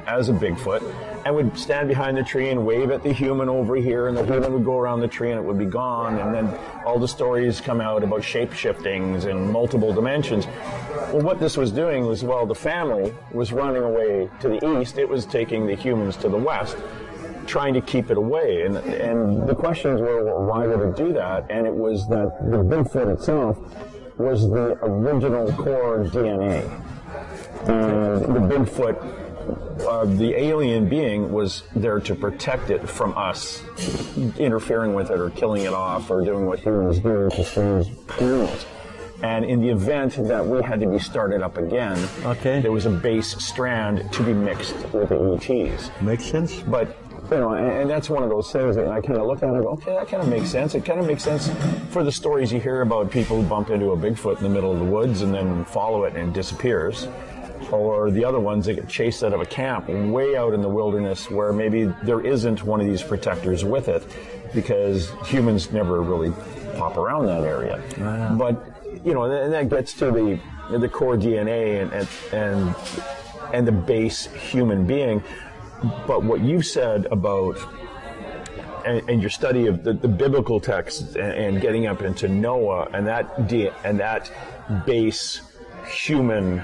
a Bigfoot and would stand behind the tree and wave at the human over here, and the human would go around the tree and it would be gone. And then all the stories come out about shape-shiftings and multiple dimensions. Well, what this was doing was, while the family was running away to the east, it was taking the humans to the west, trying to keep it away. And the questions were, well, why would it do that? And it was that the Bigfoot itself was the original core DNA. And the Bigfoot, the alien being, was there to protect it from us interfering with it or killing it off or doing what humans do to strange animals. And in the event that we had to be started up again, there was a base strand to be mixed with the ETs. Makes sense. But, you know, and that's one of those things that I kind of look at and go, okay, that kind of makes sense. It kind of makes sense for the stories you hear about people who bump into a Bigfoot in the middle of the woods and then follow it and it disappears. Or the other ones that get chased out of a camp way out in the wilderness where maybe there isn't one of these protectors with it because humans never really pop around that area. But, you know, and that gets to the core DNA and the base human being. But what you said about and your study of the biblical texts and getting up into Noah and that base human,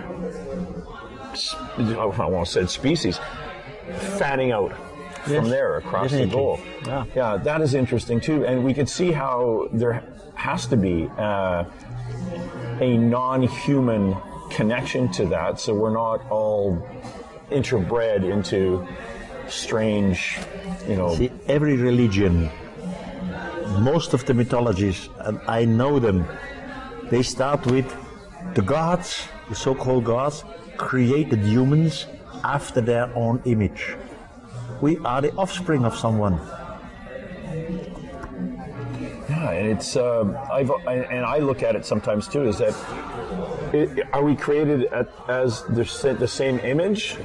I won't say species, fanning out from there across the goal. Yeah, that is interesting too. And we could see how there has to be a non-human connection to that, so we're not all interbred into strange, you know. See, every religion, most of the mythologies, and I know them, they start with the gods, the so-called gods, created humans after their own image. We are the offspring of someone. Yeah, and it's I look at it sometimes too. Is that are we created as the same image?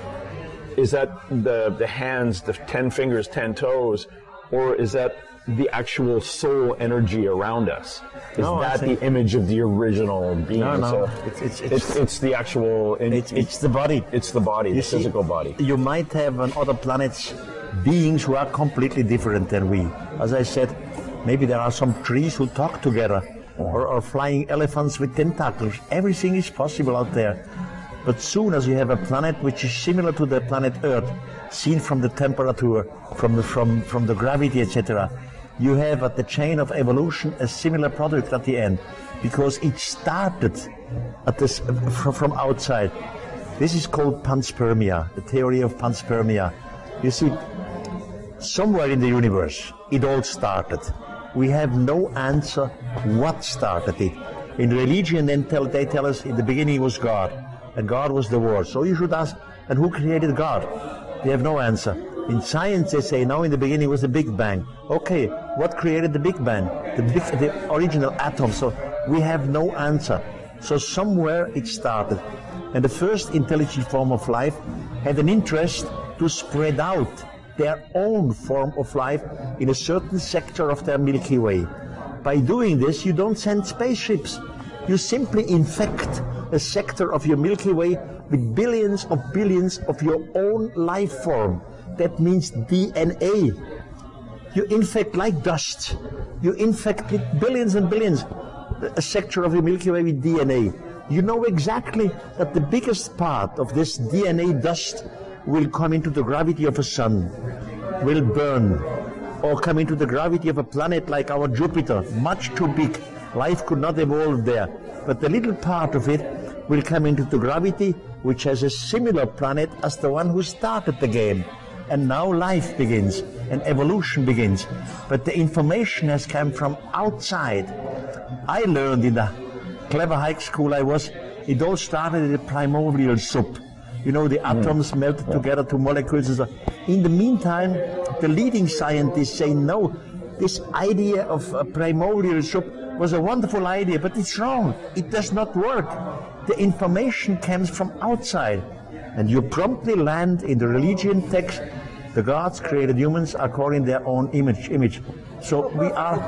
Is that the hands, the 10 fingers, 10 toes, or is that the actual soul energy around us? Is that the image of the original being? No. It's the actual. It's the body. It's the body, the physical body. You might have on other planets beings who are completely different than we. As I said, maybe there are some trees who talk together, or flying elephants with tentacles. Everything is possible out there. But soon as you have a planet which is similar to the planet Earth, seen from the temperature, from the gravity, etc., you have at the chain of evolution a similar product at the end, because it started from outside. This is called panspermia, the theory of panspermia. You see, somewhere in the universe, it all started. We have no answer what started it. In religion, they tell us in the beginning was God, and God was the Word. So you should ask, and who created God? They have no answer. In science, they say, now in the beginning was the Big Bang. Okay, what created the Big Bang? The original atom. So we have no answer. So somewhere it started. And the first intelligent form of life had an interest to spread out their own form of life in a certain sector of their Milky Way. By doing this, you don't send spaceships. You simply infect a sector of your Milky Way with billions of your own life form. That means DNA. You infect like dust. You infect with billions and billions a sector of your Milky Way with DNA. You know exactly that the biggest part of this DNA dust will come into the gravity of a sun, will burn, or come into the gravity of a planet like our Jupiter, much too big. Life could not evolve there. But the little part of it will come into the gravity which has a similar planet as the one who started the game. And now life begins, and evolution begins. But the information has come from outside. I learned in the clever high school I was, it all started in the primordial soup. You know, the atoms melted together to molecules and so. In the meantime, the leading scientists say, no, this idea of a primordial soup was a wonderful idea, but it's wrong. It does not work. The information comes from outside. And you promptly land in the religion text, the gods created humans according to their own image. So we are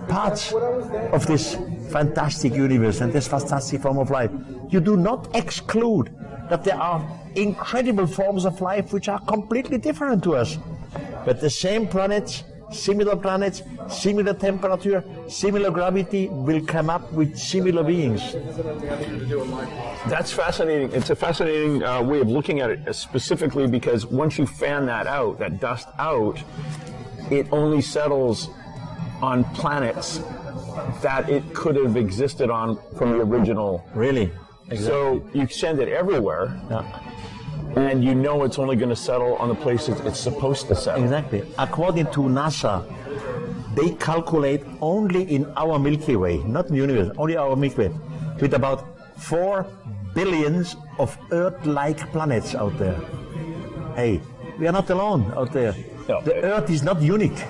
parts of this fantastic universe and this fantastic form of life. You do not exclude that there are incredible forms of life which are completely different to us. But the same planets, similar temperature, similar gravity will come up with similar beings. That's fascinating. It's a fascinating way of looking at it, specifically because once you fan that out, that dust out, it only settles on planets that it could have existed on from the original. Really? Exactly. So you send it everywhere. And you know it's only going to settle on the places it's supposed to settle. Exactly. According to NASA, they calculate only in our Milky Way, not in the universe, only our Milky Way. with about 4 billions of Earth-like planets out there. Hey, we are not alone out there. No. The Earth is not unique.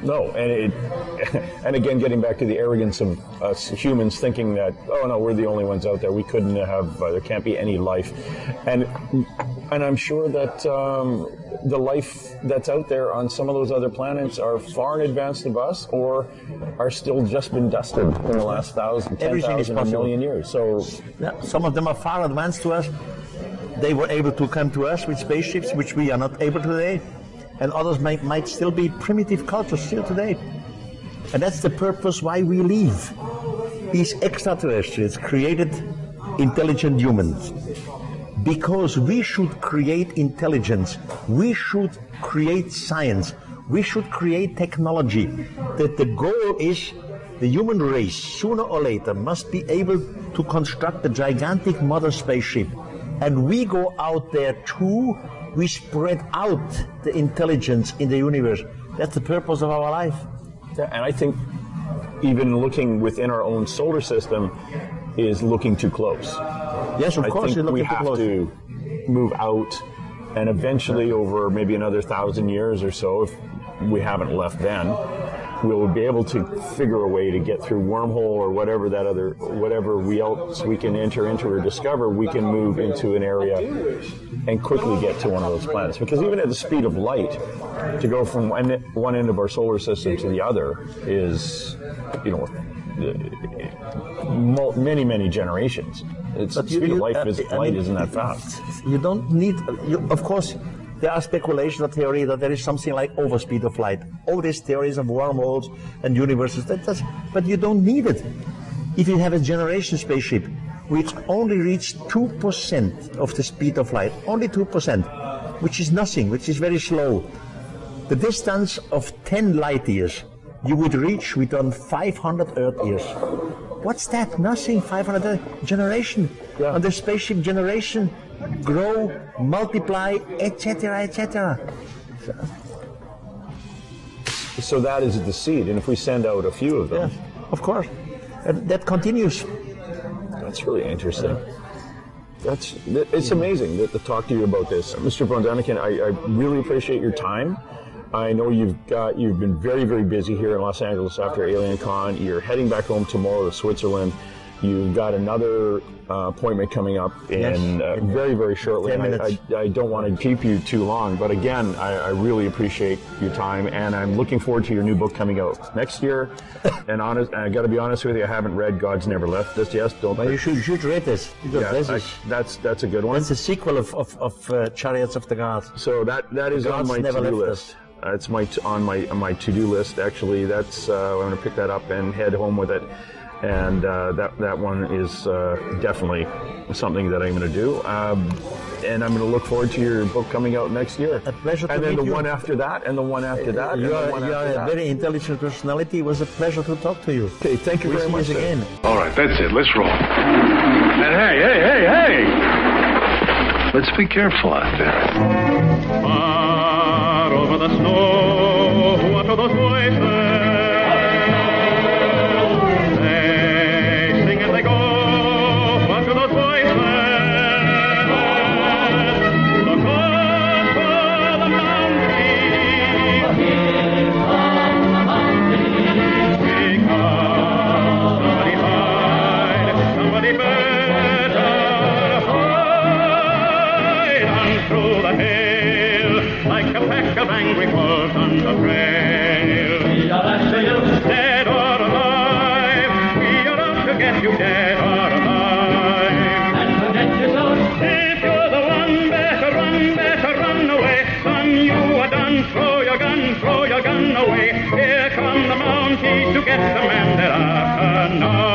No, and again, getting back to the arrogance of us humans thinking that, oh no, we're the only ones out there. We couldn't have. There can't be any life, and I'm sure that the life that's out there on some of those other planets are far in advance of us, or are still just been dusted in the last 1,000, 10,000, a million years. So yeah, some of them are far advanced to us. They were able to come to us with spaceships, which we are not able today. And others might still be primitive cultures still today. And that's the purpose why we live. These extraterrestrials created intelligent humans. Because we should create intelligence, we should create science, we should create technology. That the goal is the human race, sooner or later, must be able to construct a gigantic mother spaceship. And we go out there too. We spread out the intelligence in the universe. That's the purpose of our life. yeah, and I think even looking within our own solar system is looking too close. Yes, of course, I think we have to move out, and eventually, over maybe another 1,000 years or so, if we haven't left then, we'll be able to figure a way to get through wormhole or whatever else we can enter into or discover. We can move into an area and quickly get to one of those planets. Because even at the speed of light, to go from one end of our solar system to the other is, many generations. The speed of light isn't that fast. You don't need, of course, there are speculations or theory that there is something like overspeed of light. All these theories of wormholes and universes, but you don't need it. If you have a generation spaceship, which only reached 2% of the speed of light, only 2%, which is nothing, which is very slow. The distance of 10 light years you would reach within 500 Earth years. What's that? Nothing. 500 generation. Yeah. On the spaceship generation, grow, multiply, etc., etc. So that is the seed, and if we send out a few of them, Yeah, of course, and that continues. that's really interesting. It's amazing to talk to you about this, Mr. von Daniken. I really appreciate your time. I know you've been very, very busy here in Los Angeles after Alien Con. You're heading back home tomorrow to Switzerland. You've got another appointment coming up in very, very shortly. 10 minutes. I don't want to keep you too long, but again, I really appreciate your time, and I'm looking forward to your new book coming out next year. And I got to be honest with you, I haven't read God's Never Left this yet. But you should read this. That's a good one. That's a sequel of Chariots of the Gods. So that is on my to-do list. It's on my to-do list, actually. That's I'm going to pick that up and head home with it. And that one is definitely something that I'm going to do. And I'm going to look forward to your book coming out next year. A pleasure to meet you. And then the one after that, and the one after that, You are a very intelligent personality. It was a pleasure to talk to you. Okay, thank you very much. Again. All right, that's it. Let's roll. And hey! Let's be careful out there. Far over the snow, what are those voices? Angry wolves on the trail. We are after you, dead or alive. We are out to get you, dead or alive. And forget yourself. If you're the one, better run away. Son, you are done. Throw your gun away. Here come the Mounties to get the men that are now.